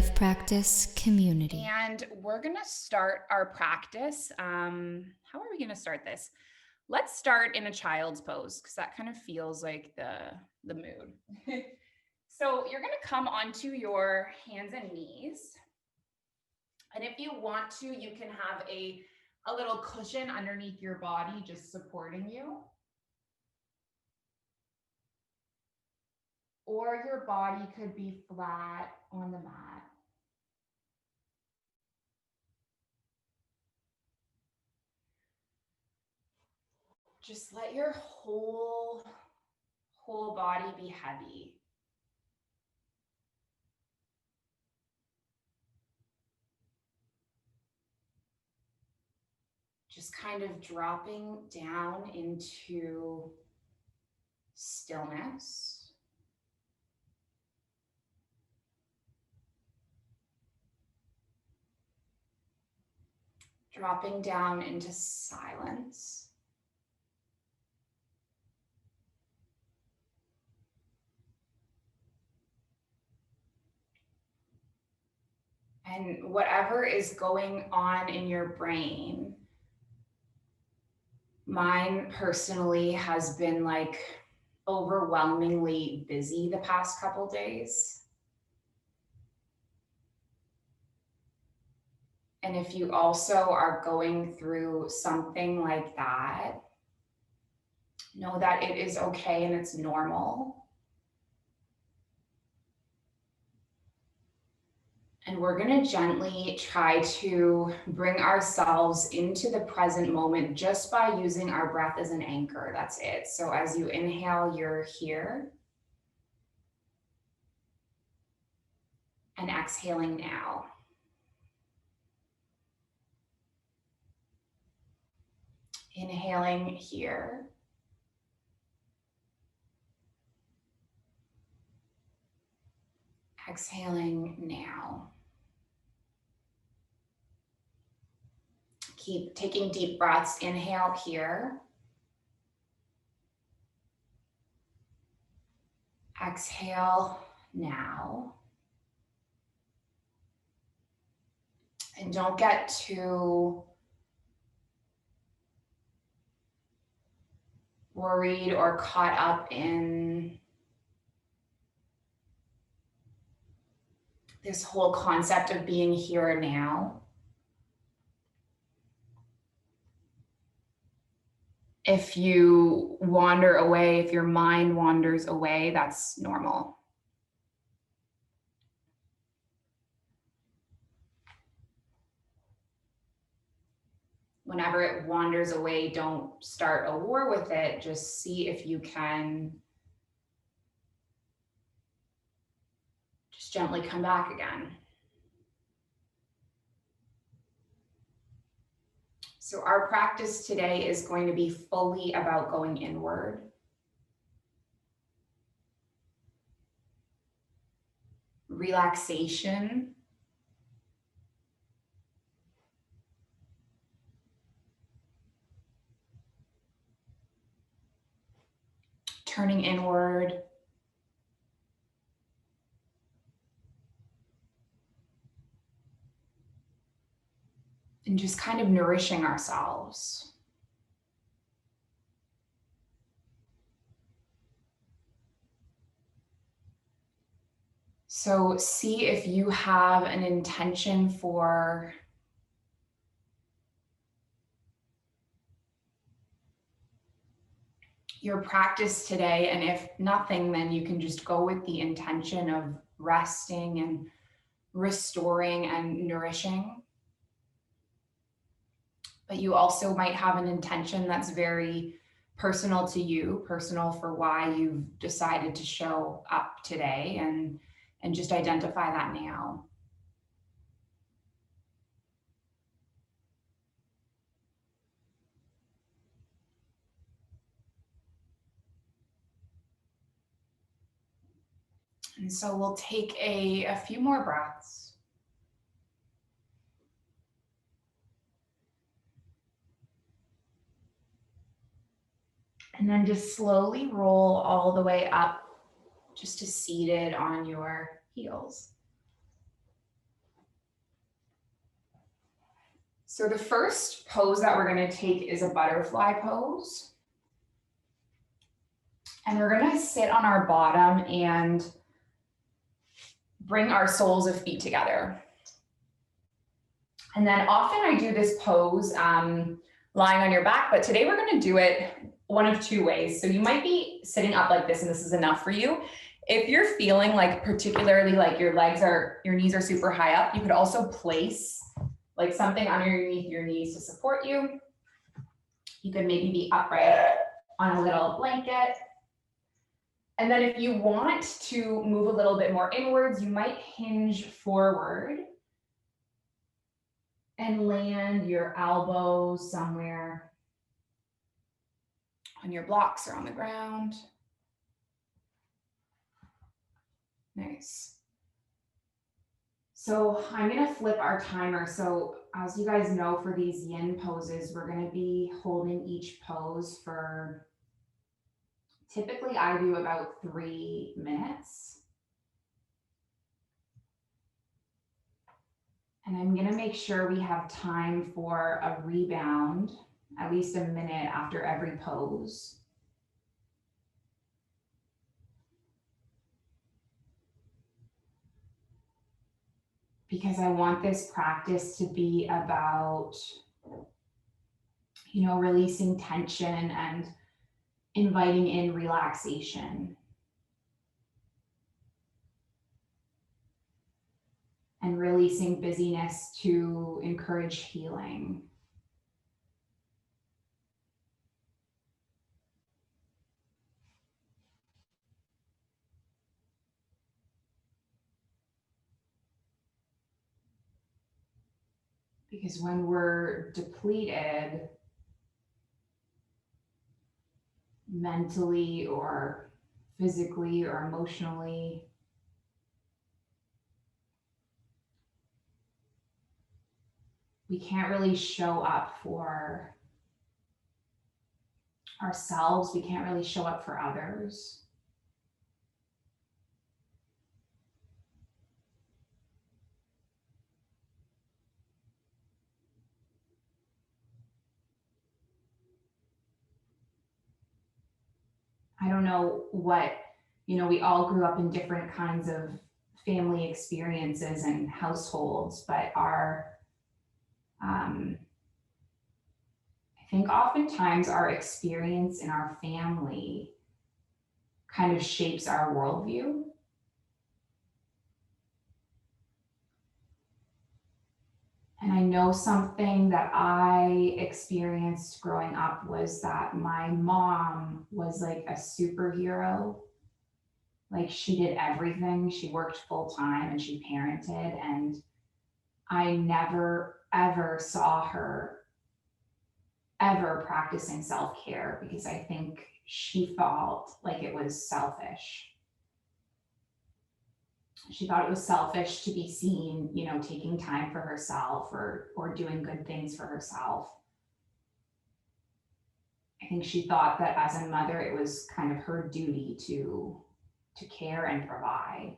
life practice community. And we're going to start our practice. How are we going to start this? Let's start in a child's pose because that kind of feels like the mood. So you're going to come onto your hands and knees. And if you want to, you can have a little cushion underneath your body just supporting you. Or your body could be flat on the mat. Just let your whole body be heavy. Just kind of dropping down into stillness. Dropping down into silence. And whatever is going on in your brain, mine personally has been like overwhelmingly busy the past couple days. And if you also are going through something like that, know that it is okay and it's normal. And we're going to gently try to bring ourselves into the present moment just by using our breath as an anchor. That's it. So as you inhale, you're here. And exhaling now. Inhaling here. Exhaling now. Keep taking deep breaths. Inhale here. Exhale now. And don't get too worried or caught up in this whole concept of being here now. If you wander away, if your mind wanders away, that's normal. Whenever it wanders away, don't start a war with it. Just see if you can just gently come back again. So our practice today is going to be fully about going inward. Relaxation. Turning inward. And just kind of nourishing ourselves. So see if you have an intention for your practice today. And if nothing, then you can just go with the intention of resting and restoring and nourishing. But you also might have an intention that's very personal to you, personal for why you've decided to show up today, and just identify that now. And so we'll take a few more breaths. And then just slowly roll all the way up just to seated on your heels. So the first pose that we're going to take is a butterfly pose. And we're going to sit on our bottom and bring our soles of feet together. And then often I do this pose lying on your back, but today we're going to do it one of two ways. So you might be sitting up like this, and this is enough for you. If you're feeling like particularly like your knees are super high up, you could also place like something underneath your knees to support you. You could maybe be upright on a little blanket. And then if you want to move a little bit more inwards, you might hinge forward and land your elbows somewhere on your blocks or on the ground. Nice. So I'm going to flip our timer. So as you guys know, for these yin poses, we're going to be holding each pose for, typically I do about 3 minutes. And I'm going to make sure we have time for a rebound, at least a minute after every pose. Because I want this practice to be about, releasing tension and inviting in relaxation. And releasing busyness to encourage healing. Because when we're depleted mentally or physically or emotionally, we can't really show up for ourselves. We can't really show up for others. I don't know what, we all grew up in different kinds of family experiences and households, but I think oftentimes our experience in our family kind of shapes our worldview. And I know something that I experienced growing up was that my mom was like a superhero. Like she did everything. She worked full time and she parented. And I never, ever saw her ever practicing self-care because I think she felt like it was selfish. She thought it was selfish to be seen, taking time for herself or doing good things for herself. I think she thought that as a mother, it was kind of her duty to care and provide.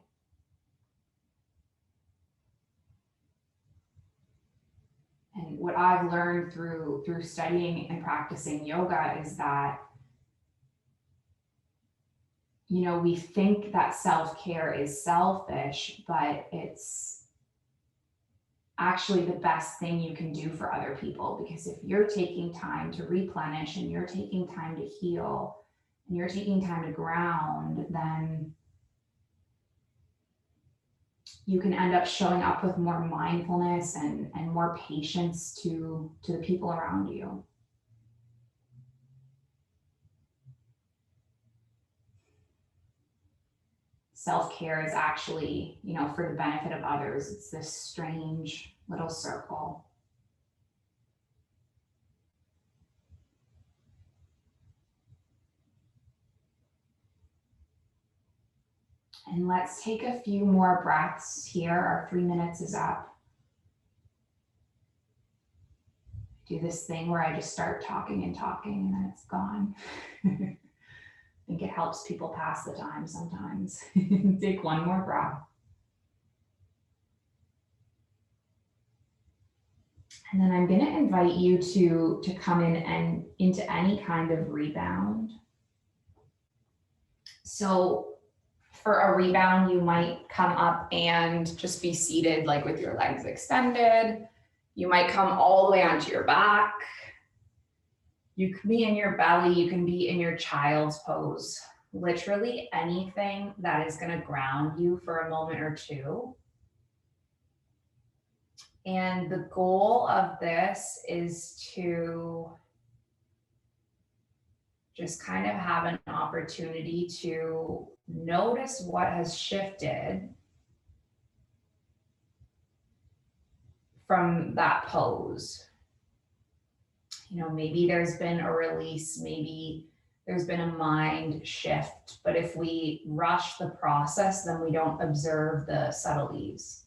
And what I've learned through studying and practicing yoga is that we think that self-care is selfish, but it's actually the best thing you can do for other people. Because if you're taking time to replenish and you're taking time to heal and you're taking time to ground, then you can end up showing up with more mindfulness and more patience to the people around you. Self-care is actually, for the benefit of others. It's this strange little circle. And let's take a few more breaths here. Our 3 minutes is up. Do this thing where I just start talking and then it's gone. I think it helps people pass the time sometimes. Take one more breath. And then I'm going to invite you to come in and into any kind of rebound. So for a rebound, you might come up and just be seated like with your legs extended. You might come all the way onto your back. You can be in your belly, you can be in your child's pose. Literally anything that is going to ground you for a moment or two. And the goal of this is to just kind of have an opportunity to notice what has shifted from that pose. You know, maybe there's been a release, maybe there's been a mind shift, but if we rush the process, then we don't observe the subtleties.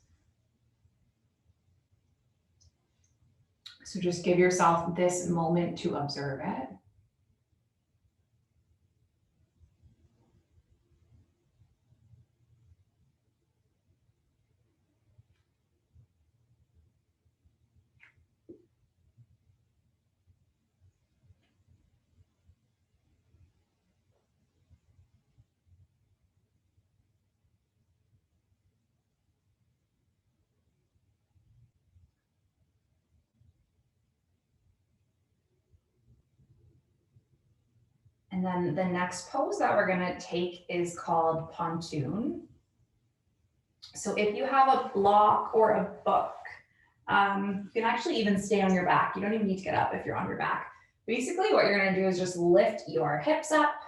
So just give yourself this moment to observe it. And then the next pose that we're going to take is called pontoon. So if you have a block or a book, you can actually even stay on your back. You don't even need to get up if you're on your back. Basically, what you're going to do is just lift your hips up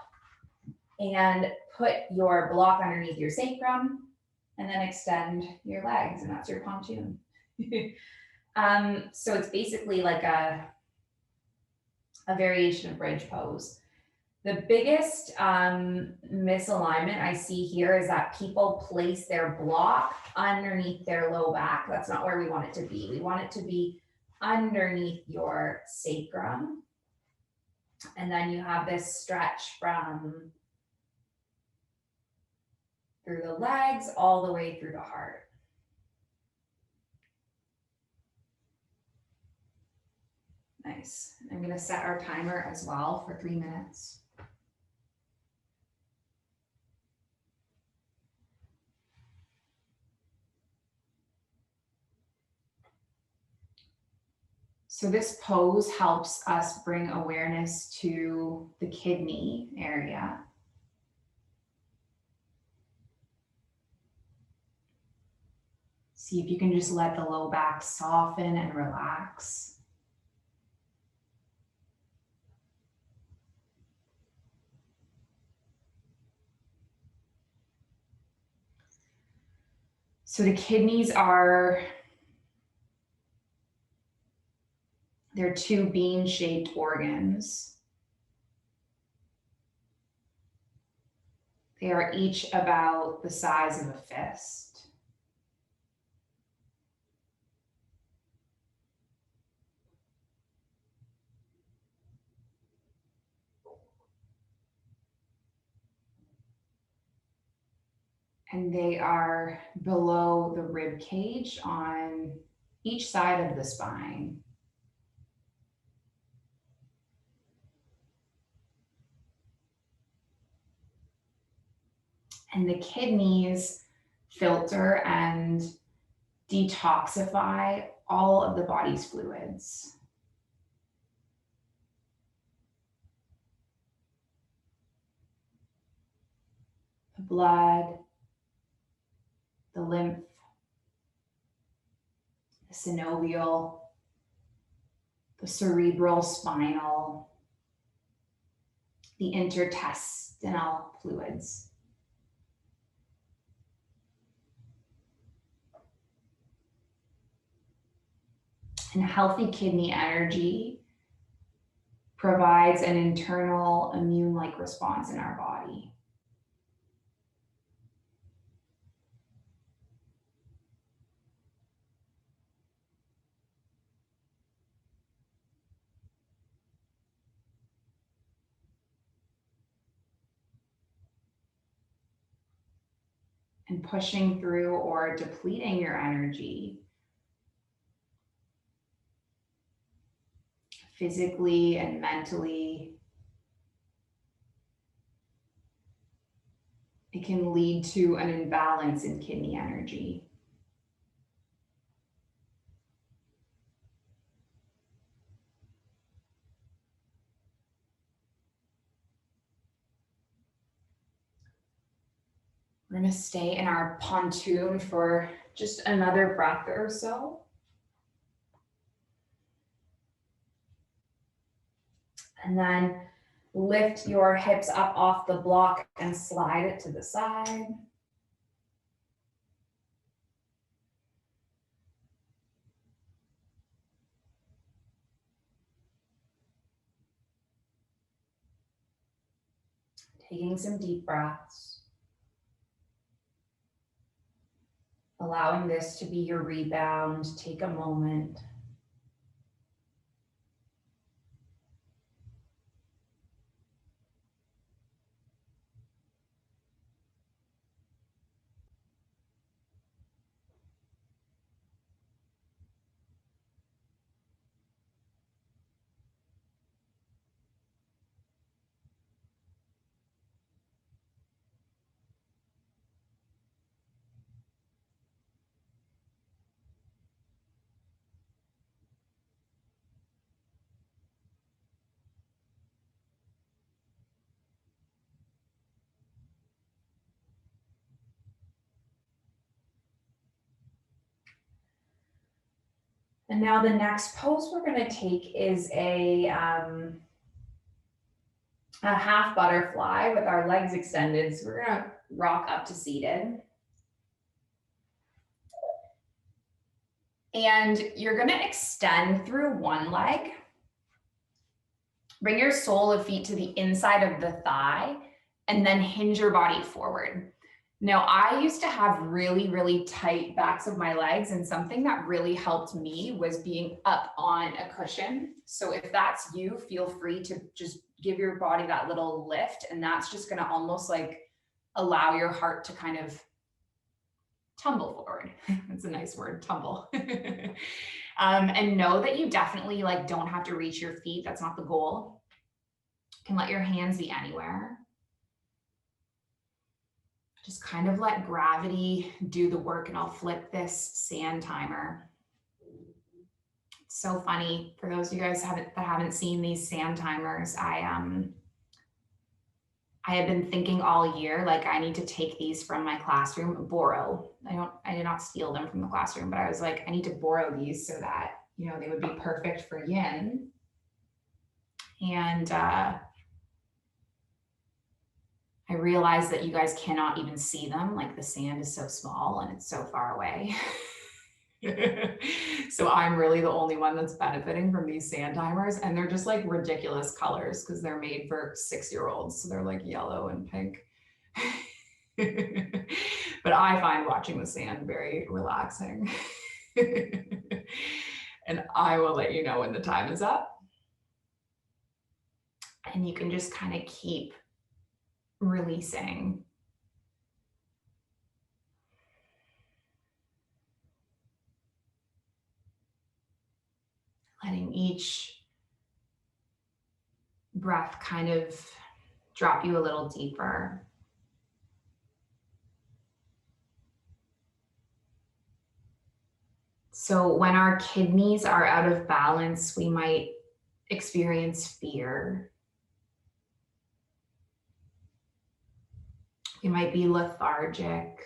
and put your block underneath your sacrum and then extend your legs, and that's your pontoon. So it's basically like a variation of bridge pose. The biggest misalignment I see here is that people place their block underneath their low back. That's not where we want it to be. We want it to be underneath your sacrum. And then you have this stretch from through the legs all the way through the heart. Nice. I'm going to set our timer as well for 3 minutes. So this pose helps us bring awareness to the kidney area. See if you can just let the low back soften and relax. So the kidneys they're two bean-shaped organs. They are each about the size of a fist. And they are below the rib cage on each side of the spine. And the kidneys filter and detoxify all of the body's fluids. The blood, the lymph, the synovial, the cerebral spinal, the interstitial fluids. And healthy kidney energy provides an internal immune-like response in our body. And pushing through or depleting your energy physically and mentally. It can lead to an imbalance in kidney energy. We're going to stay in our pontoon for just another breath or so. And then lift your hips up off the block and slide it to the side. Taking some deep breaths. Allowing this to be your rebound. Take a moment. And now the next pose we're going to take is a half butterfly with our legs extended. So we're going to rock up to seated. And you're going to extend through one leg. Bring your sole of feet to the inside of the thigh and then hinge your body forward. Now, I used to have really, really tight backs of my legs, and something that really helped me was being up on a cushion. So if that's you, feel free to just give your body that little lift, and that's just going to almost like allow your heart to kind of tumble forward. That's a nice word, tumble. And know that you definitely like don't have to reach your feet. That's not the goal. You can let your hands be anywhere. Just kind of let gravity do the work, and I'll flip this sand timer. It's so funny for those of you guys that haven't seen these sand timers. I have been thinking all year, like I need to take these from my classroom, borrow. I did not steal them from the classroom, but I was like, I need to borrow these so that, you know, they would be perfect for yin. And I realized that you guys cannot even see them. Like the sand is so small and it's so far away. So I'm really the only one that's benefiting from these sand timers, and they're just like ridiculous colors because they're made for 6-year-olds. So they're like yellow and pink. But I find watching the sand very relaxing. And I will let you know when the time is up. And you can just kind of keep releasing. Letting each breath kind of drop you a little deeper. So when our kidneys are out of balance, we might experience fear. We might be lethargic.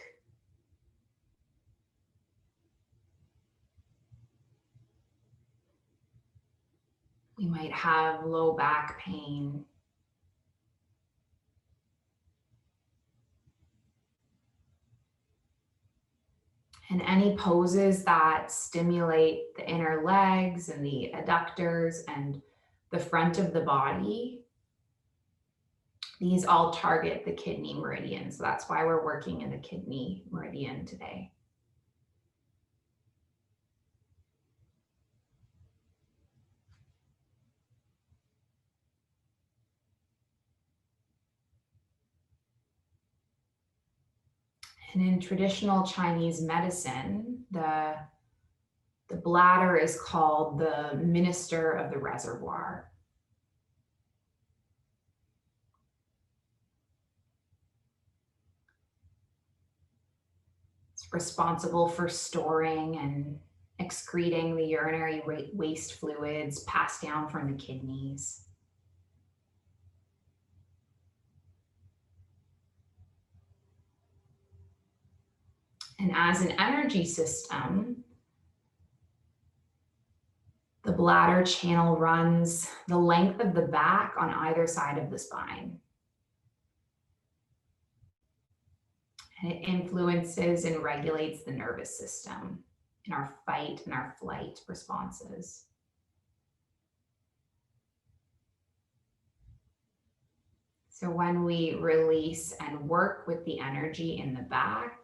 We might have low back pain. And any poses that stimulate the inner legs and the adductors and the front of the body, these all target the kidney meridian. So that's why we're working in the kidney meridian today. And in traditional Chinese medicine, the The bladder is called the minister of the reservoir. It's responsible for storing and excreting the urinary waste fluids passed down from the kidneys. And as an energy system, the bladder channel runs the length of the back on either side of the spine. And it influences and regulates the nervous system in our fight and our flight responses. So when we release and work with the energy in the back,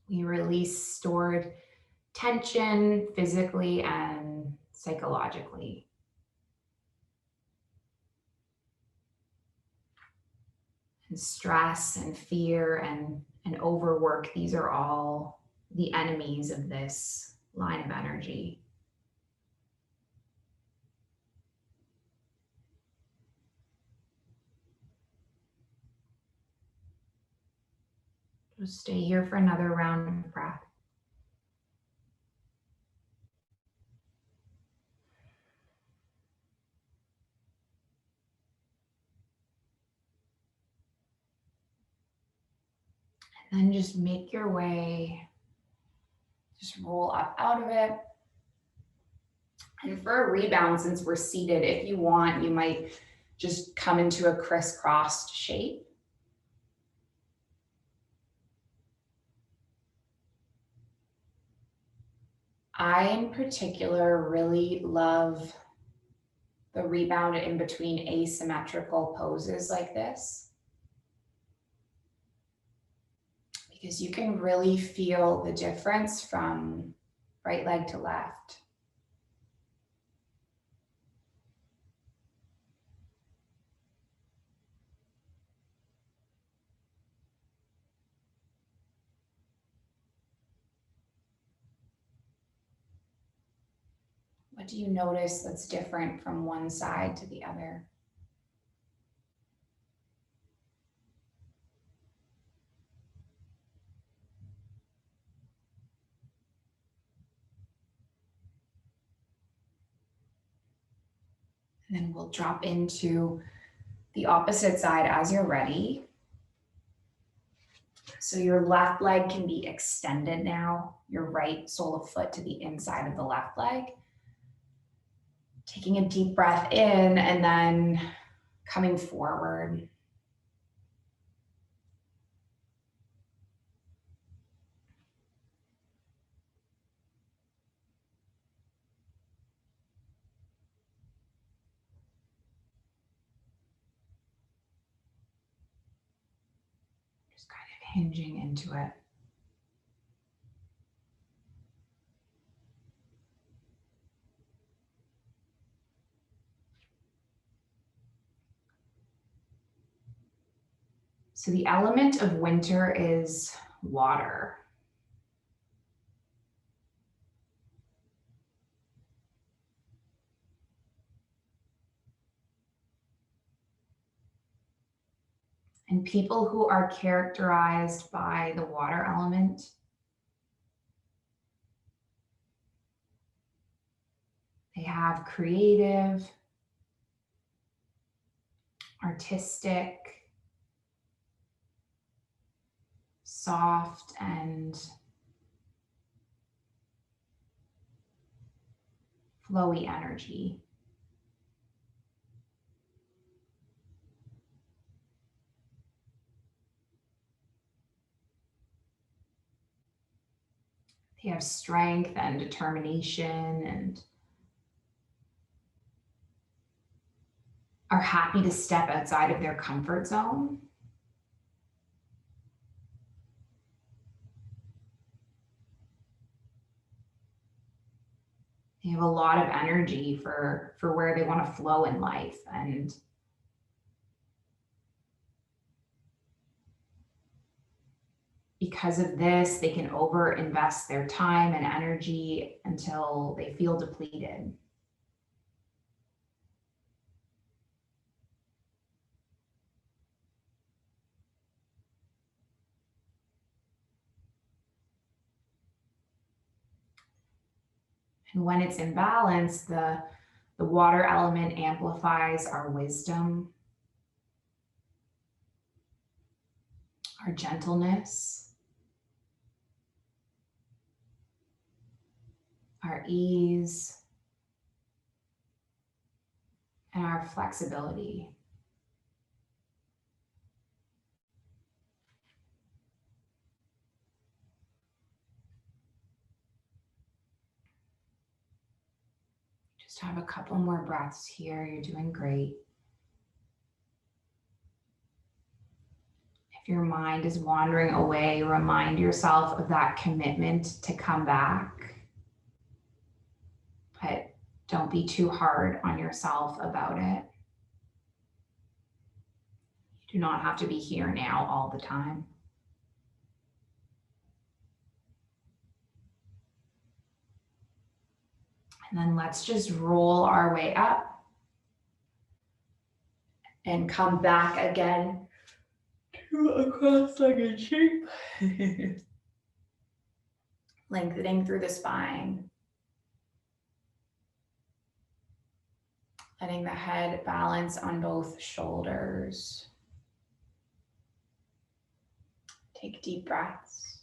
we release stored tension physically and psychologically. And stress and fear and overwork, these are all the enemies of this line of energy. Just stay here for another round of breath. And then just make your way, just roll up out of it. And for a rebound, since we're seated, if you want, you might just come into a crisscrossed shape. I, in particular, really love the rebound in between asymmetrical poses like this, because you can really feel the difference from right leg to left. What do you notice that's different from one side to the other? And then we'll drop into the opposite side as you're ready. So your left leg can be extended now, your right sole of foot to the inside of the left leg. Taking a deep breath in and then coming forward. Just kind of hinging into it. So the element of winter is water. And people who are characterized by the water element they have creative, artistic, soft, and flowy energy. They have strength and determination and are happy to step outside of their comfort zone. They have a lot of energy for where they want to flow in life. And because of this, they can overinvest their time and energy until they feel depleted. And when it's in balance, the water element amplifies our wisdom, our gentleness, our ease, and our flexibility. Just have a couple more breaths here. You're doing great. If your mind is wandering away, remind yourself of that commitment to come back. But don't be too hard on yourself about it. You do not have to be here now all the time. And then let's just roll our way up and come back again to a cross-legged shape. Lengthening through the spine. Letting the head balance on both shoulders. Take deep breaths.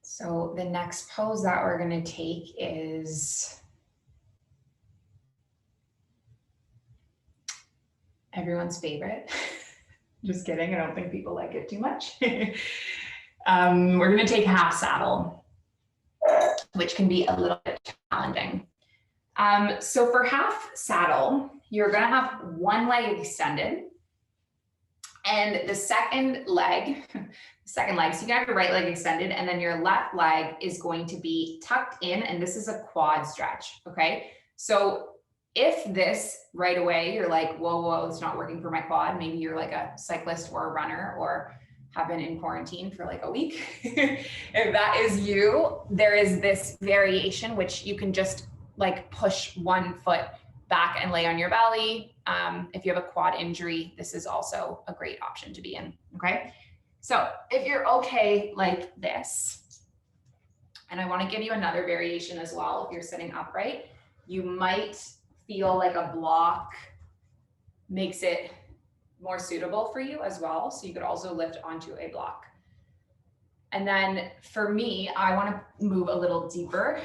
So the next pose that we're going to take is everyone's favorite. Just kidding. I don't think people like it too much. We're going to take half saddle, which can be a little bit challenging. So for half saddle, you're going to have one leg extended and the second leg, so you can have your right leg extended and then your left leg is going to be tucked in, and this is a quad stretch, okay? So if this right away, you're like, whoa, it's not working for my quad. Maybe you're like a cyclist or a runner or have been in quarantine for like a week. If that is you, there is this variation, which you can just like push one foot back and lay on your belly. If you have a quad injury, this is also a great option to be in, okay? So if you're okay like this, and I wanna give you another variation as well, if you're sitting upright, you might feel like a block makes it more suitable for you as well. So you could also lift onto a block. And then for me, I want to move a little deeper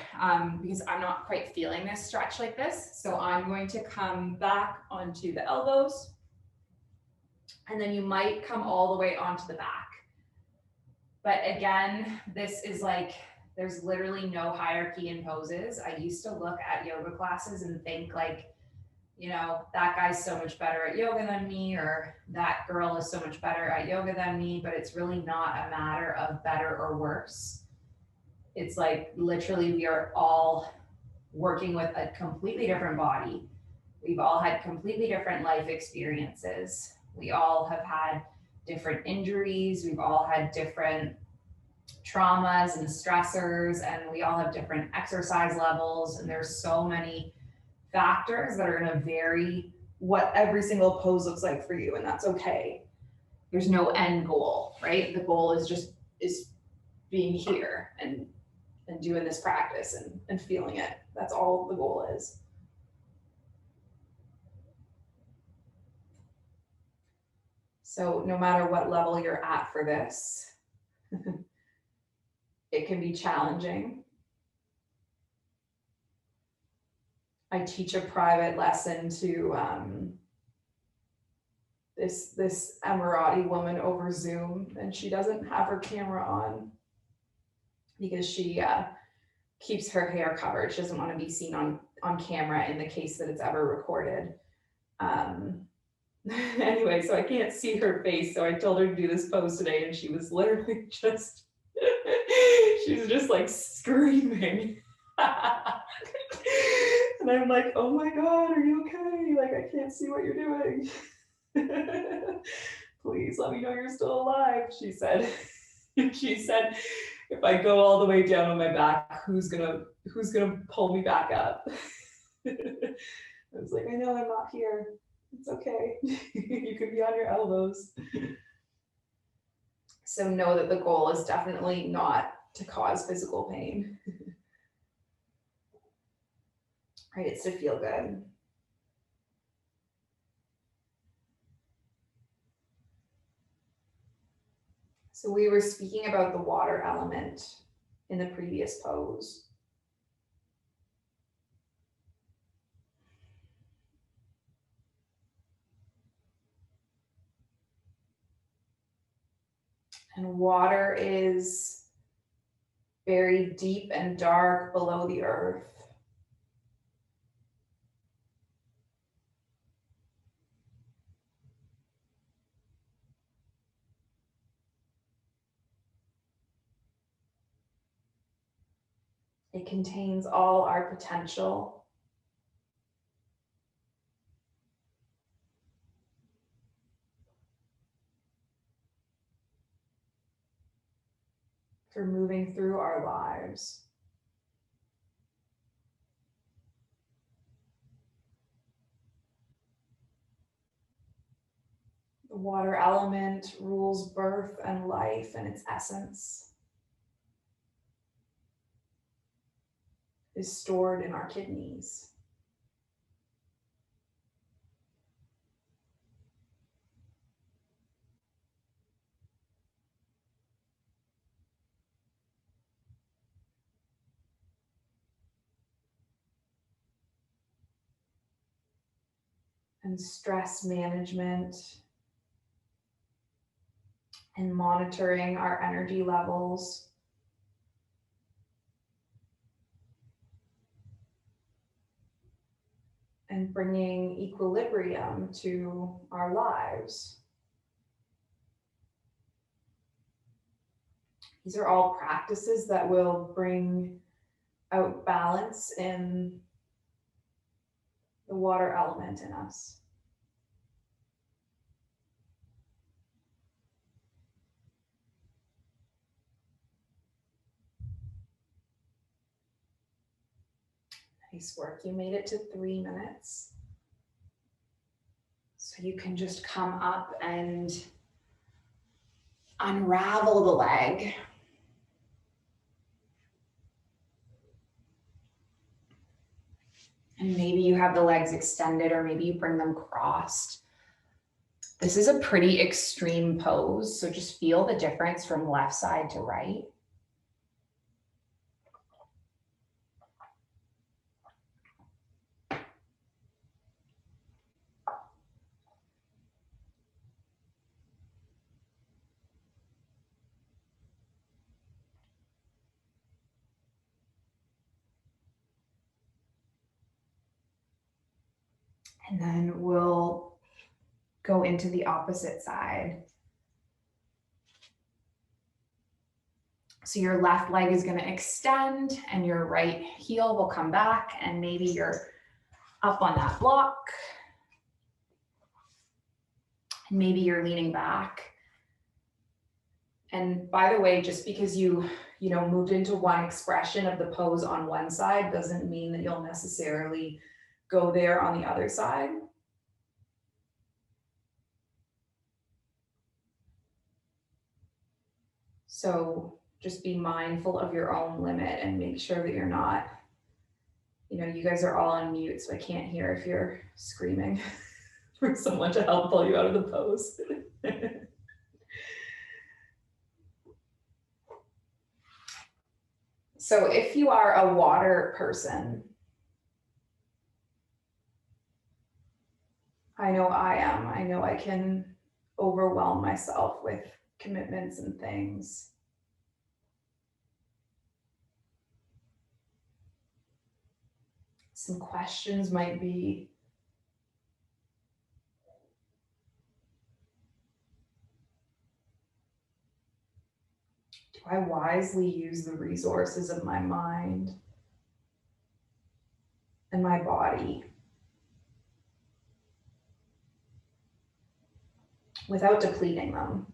because I'm not quite feeling this stretch like this. So I'm going to come back onto the elbows, and then you might come all the way onto the back. But again, this is like, there's literally no hierarchy in poses. I used to look at yoga classes and think like, you know, that guy's so much better at yoga than me, or that girl is so much better at yoga than me, but it's really not a matter of better or worse. It's like literally we are all working with a completely different body. We've all had completely different life experiences. We all have had different injuries. We've all had different traumas and stressors, and we all have different exercise levels. And there's so many factors that are going to vary what every single pose looks like for you, and that's okay. There's no end goal, right? The goal is being here and doing this practice and feeling it. That's all the goal is. So no matter what level you're at for this, it can be challenging. I teach a private lesson to this Emirati woman over Zoom, and she doesn't have her camera on because she keeps her hair covered. She doesn't want to be seen on camera in the case that it's ever recorded. Anyway, so I can't see her face, so I told her to do this pose today, and she was literally just she was just like screaming. And I'm like, oh my God, are you okay? Like, I can't see what you're doing. Please let me know you're still alive, she said. She said, if I go all the way down on my back, who's gonna pull me back up? I was like, I know I'm not here. It's okay. You could be on your elbows. So know that the goal is definitely not to cause physical pain. Right? It's to feel good. So we were speaking about the water element in the previous pose. And water is very deep and dark below the earth. It contains all our potential. For moving through our lives. The water element rules birth and life and its essence is stored in our kidneys. And stress management and monitoring our energy levels and bringing equilibrium to our lives. These are all practices that will bring out balance in the water element in us. Nice work. You made it to 3 minutes. So you can just come up and unravel the leg. And maybe you have the legs extended, or maybe you bring them crossed. This is a pretty extreme pose, so just feel the difference from left side to right. And then we'll go into the opposite side. So your left leg is going to extend and your right heel will come back, and maybe you're up on that block. And maybe you're leaning back. And by the way, just because you moved into one expression of the pose on one side doesn't mean that you'll necessarily go there on the other side. So just be mindful of your own limit and make sure that you're not, you guys are all on mute, so I can't hear if you're screaming for someone to help pull you out of the pose. So if you are a water person, I know I am. I know I can overwhelm myself with commitments and things. Some questions might be, do I wisely use the resources of my mind and my body without depleting them?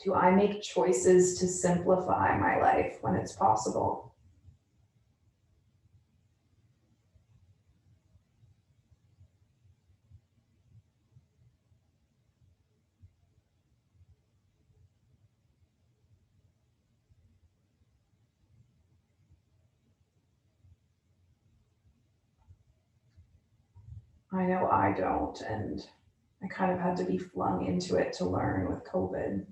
Do I make choices to simplify my life when it's possible? I know I don't, and I kind of had to be flung into it to learn with COVID.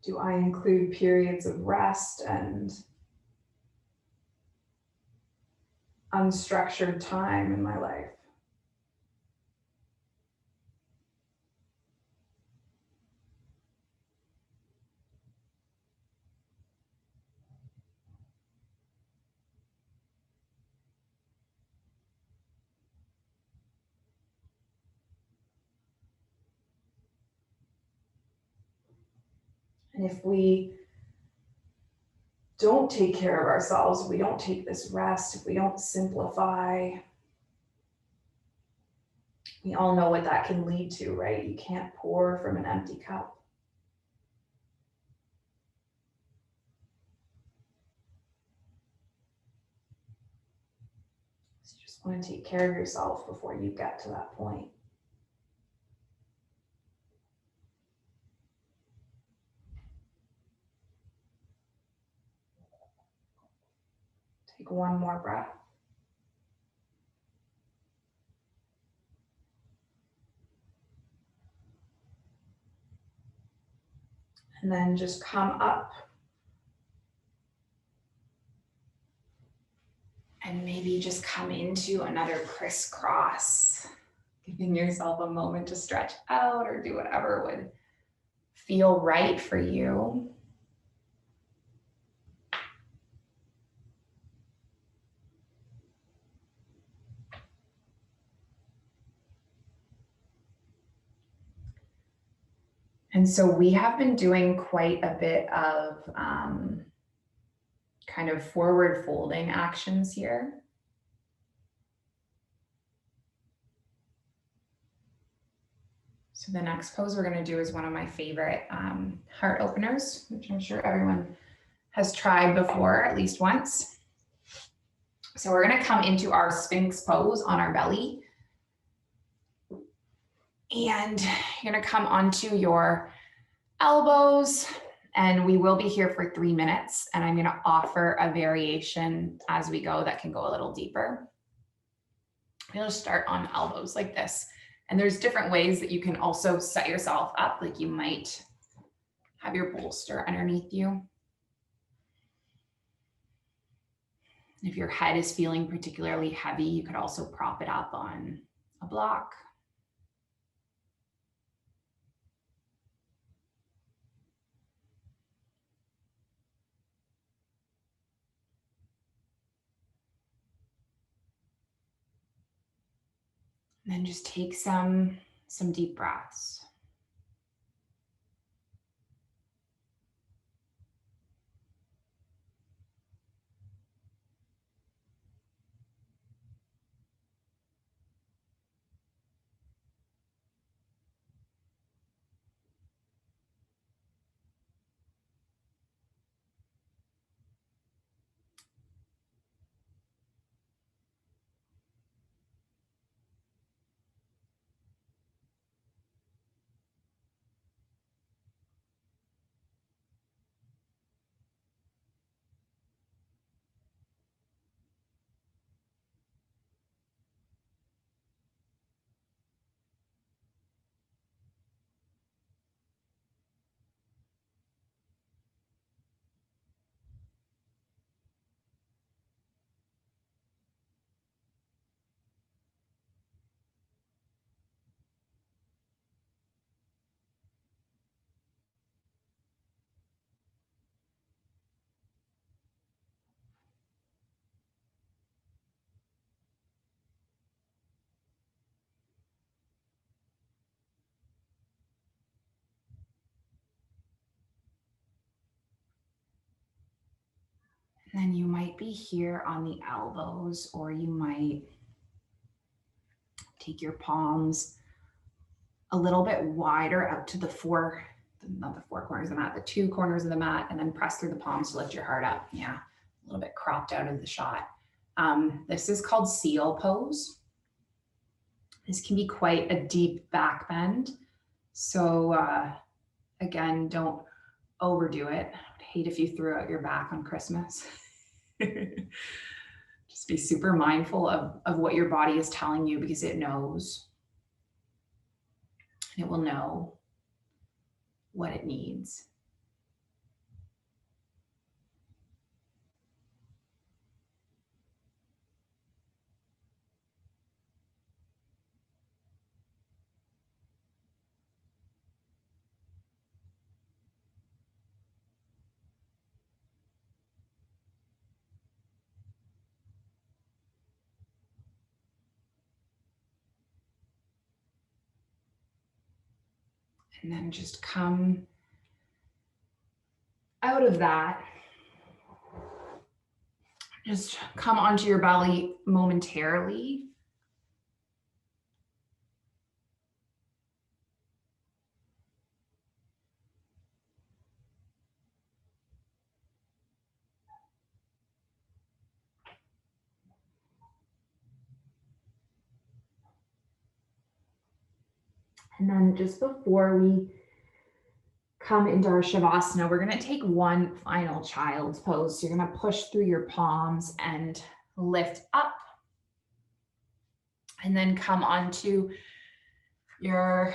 Do I include periods of rest and unstructured time in my life? And if we don't take care of ourselves, if we don't take this rest, if we don't simplify, we all know what that can lead to, right? You can't pour from an empty cup. So you just want to take care of yourself before you get to that point. Take one more breath. And then just come up. And maybe just come into another crisscross, giving yourself a moment to stretch out or do whatever would feel right for you. And so we have been doing quite a bit of kind of forward folding actions here. So the next pose we're going to do is one of my favorite heart openers, which I'm sure everyone has tried before at least once. So we're going to come into our Sphinx pose on our belly. And you're going to come onto your elbows, and we will be here for 3 minutes. And I'm going to offer a variation as we go that can go a little deeper. You'll just start on elbows like this. And there's different ways that you can also set yourself up. Like you might have your bolster underneath you. If your head is feeling particularly heavy, you could also prop it up on a block. And then just take some deep breaths. And then you might be here on the elbows, or you might take your palms a little bit wider out to not the four corners of the mat, the two corners of the mat, and then press through the palms to lift your heart up. Yeah, a little bit cropped out of the shot. This is called seal pose. This can be quite a deep back bend. So again, don't overdo it. I'd hate if you threw out your back on Christmas. Just be super mindful of what your body is telling you, because it knows. And it will know what it needs. And then just come out of that. Just come onto your belly momentarily. And then just before we come into our Shavasana, we're going to take one final child's pose. So you're going to push through your palms and lift up. And then come onto your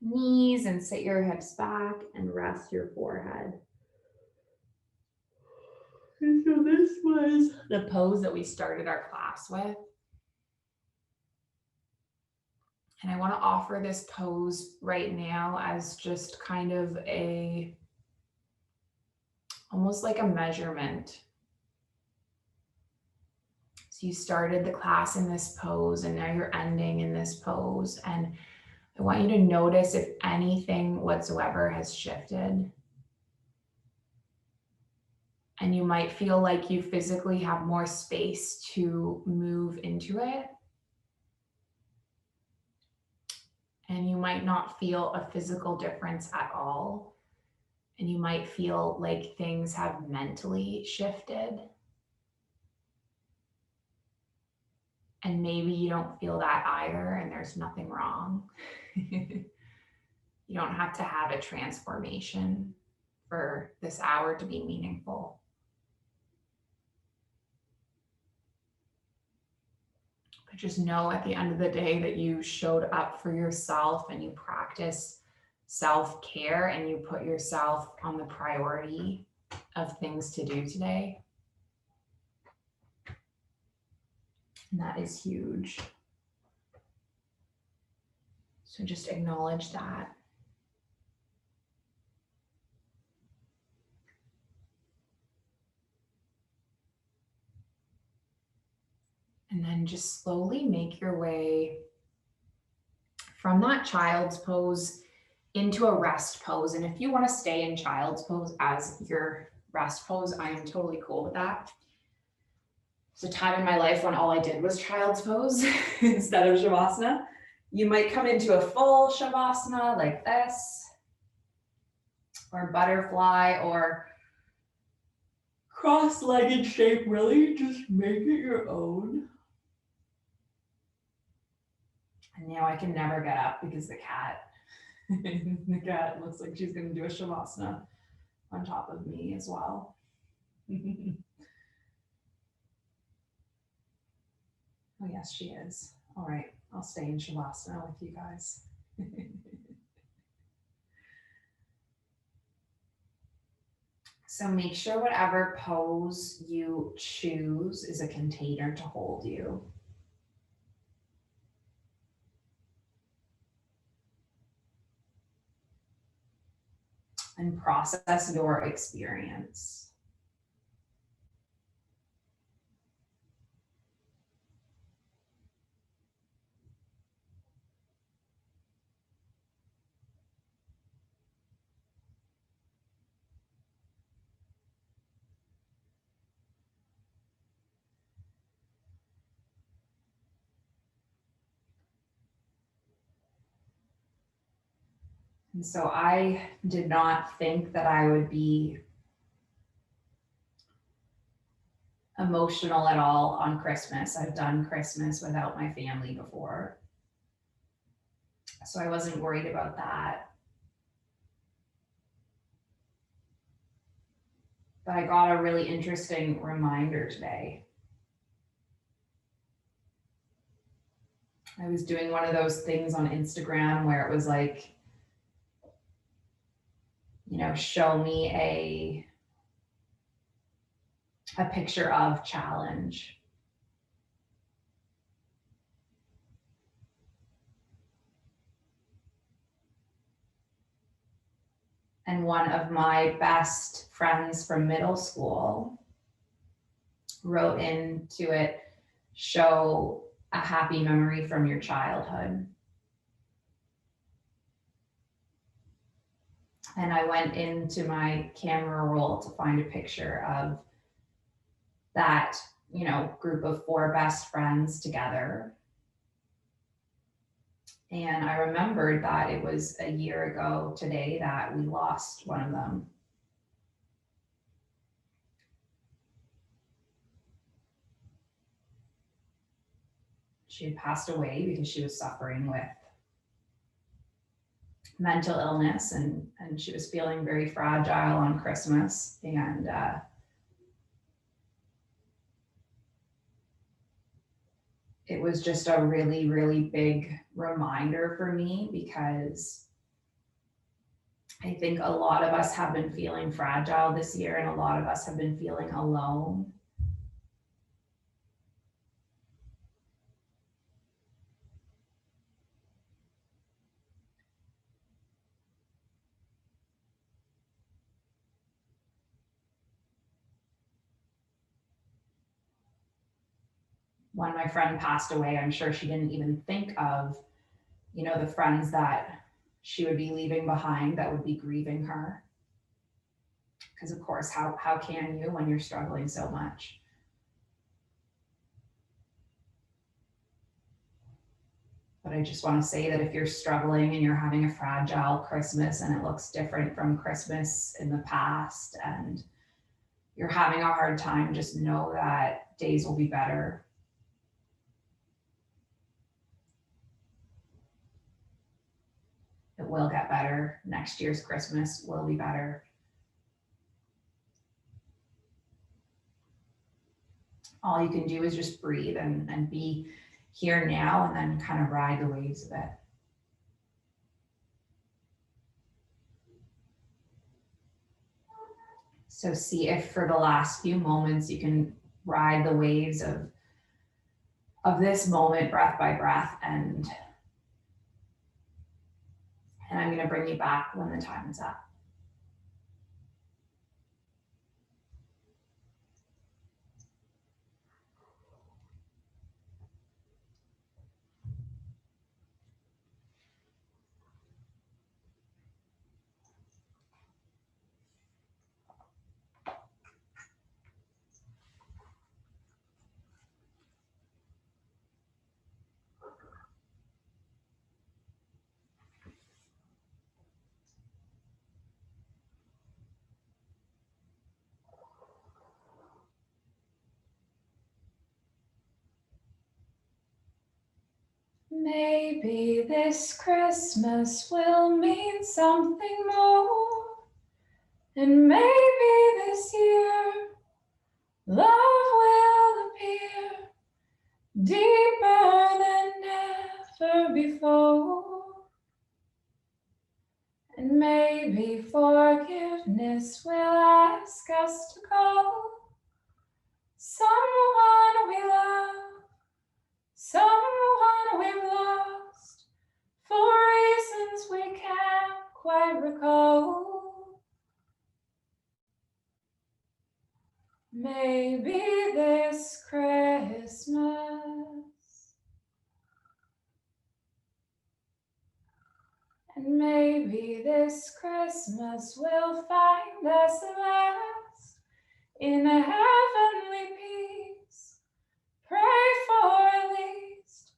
knees and sit your hips back and rest your forehead. And so this was the pose that we started our class with. And I want to offer this pose right now as just kind of almost like a measurement. So you started the class in this pose and now you're ending in this pose. And I want you to notice if anything whatsoever has shifted. And you might feel like you physically have more space to move into it. And you might not feel a physical difference at all. And you might feel like things have mentally shifted. And maybe you don't feel that either, and there's nothing wrong. You don't have to have a transformation for this hour to be meaningful. But just know at the end of the day that you showed up for yourself and you practice self-care and you put yourself on the priority of things to do today. And that is huge. So just acknowledge that. And then just slowly make your way from that child's pose into a rest pose. And if you want to stay in child's pose as your rest pose, I am totally cool with that. It's a time in my life when all I did was child's pose instead of Shavasana. You might come into a full Shavasana like this, or butterfly, or cross-legged shape. Really just make it your own. And now I can never get up because the cat looks like she's going to do a Shavasana on top of me as well. Oh yes, she is. All right, I'll stay in Shavasana with you guys. So make sure whatever pose you choose is a container to hold you. And process your experience. And so I did not think that I would be emotional at all on Christmas. I've done Christmas without my family before, so I wasn't worried about that. But I got a really interesting reminder today. I was doing one of those things on Instagram where it was like, you know, show me a picture of challenge. And one of my best friends from middle school wrote into it, show a happy memory from your childhood. And I went into my camera roll to find a picture of that, you know, group of 4 best friends together. And I remembered that it was a year ago today that we lost one of them. She had passed away because she was suffering with mental illness, and she was feeling very fragile on Christmas. And it was just a really, really big reminder for me, because I think a lot of us have been feeling fragile this year, and a lot of us have been feeling alone. When my friend passed away, I'm sure she didn't even think of, you know, the friends that she would be leaving behind that would be grieving her. Because of course, how can you when you're struggling so much? But I just want to say that if you're struggling and you're having a fragile Christmas and it looks different from Christmas in the past, and you're having a hard time, just know that days will be better. It will get better. Next year's Christmas will be better. All you can do is just breathe and be here now, and then kind of ride the waves of it. So see if for the last few moments you can ride the waves of this moment, breath by breath, and I'm going to bring you back when the time is up. Maybe this Christmas will mean something more, and maybe this year love will appear deeper than ever before, and maybe forgiveness will ask us to call someone we love, someone we've lost, for reasons we can't quite recall. Maybe this Christmas, and maybe this Christmas we'll find us at last in a heavenly peace. Pray for at least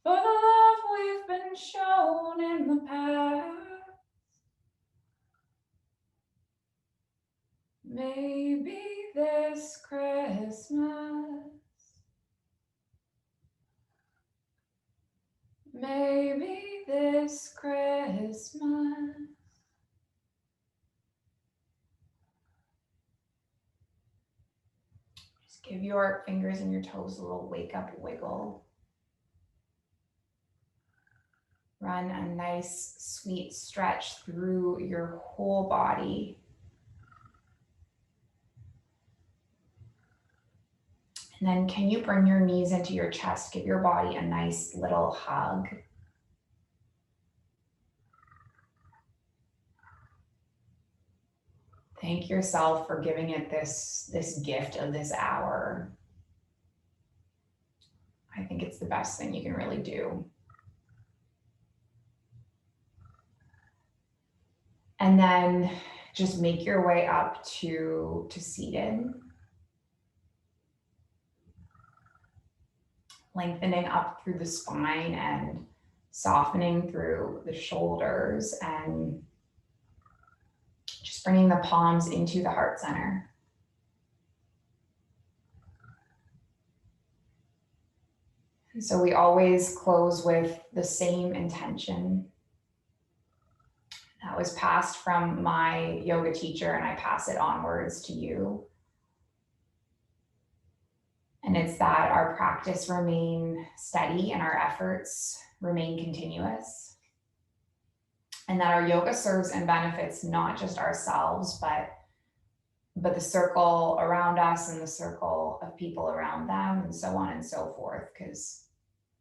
for the love we've been shown in the past. this Christmas, maybe this Christmas, just give your fingers and your toes a little wake up wiggle. Run a nice, sweet stretch through your whole body. And then can you bring your knees into your chest? Give your body a nice little hug. Thank yourself for giving it this gift of this hour. I think it's the best thing you can really do. And then just make your way up to seated. Lengthening up through the spine and softening through the shoulders, and just bringing the palms into the heart center. And so we always close with the same intention that was passed from my yoga teacher, and I pass it onwards to you. And it's that our practice remain steady and our efforts remain continuous. And that our yoga serves and benefits not just ourselves, but the circle around us and the circle of people around them, and so on and so forth. Because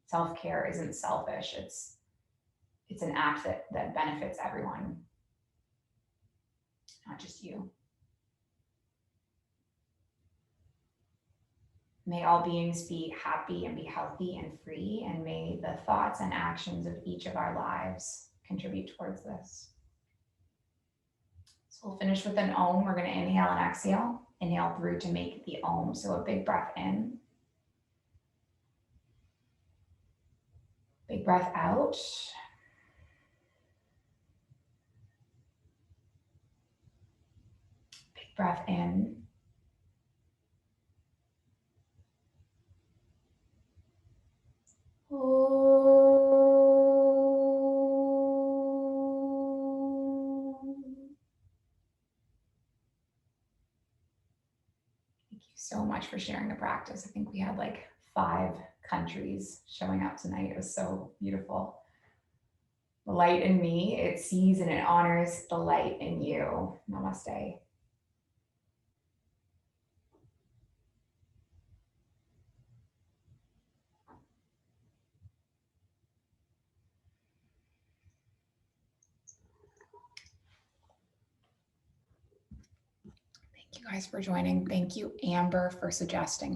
self-care isn't selfish. It's an act that benefits everyone, not just you. May all beings be happy and be healthy and free, and may the thoughts and actions of each of our lives contribute towards this. So we'll finish with an Om. We're going to inhale and exhale. Inhale through to make the Om. So a big breath in. Big breath out. Big breath in. Thank you so much for sharing the practice. I think we had like 5 countries showing up tonight. It was so beautiful. The light in me, it sees and it honors the light in you. Namaste. Thank you guys for joining. Thank you, Amber, for suggesting.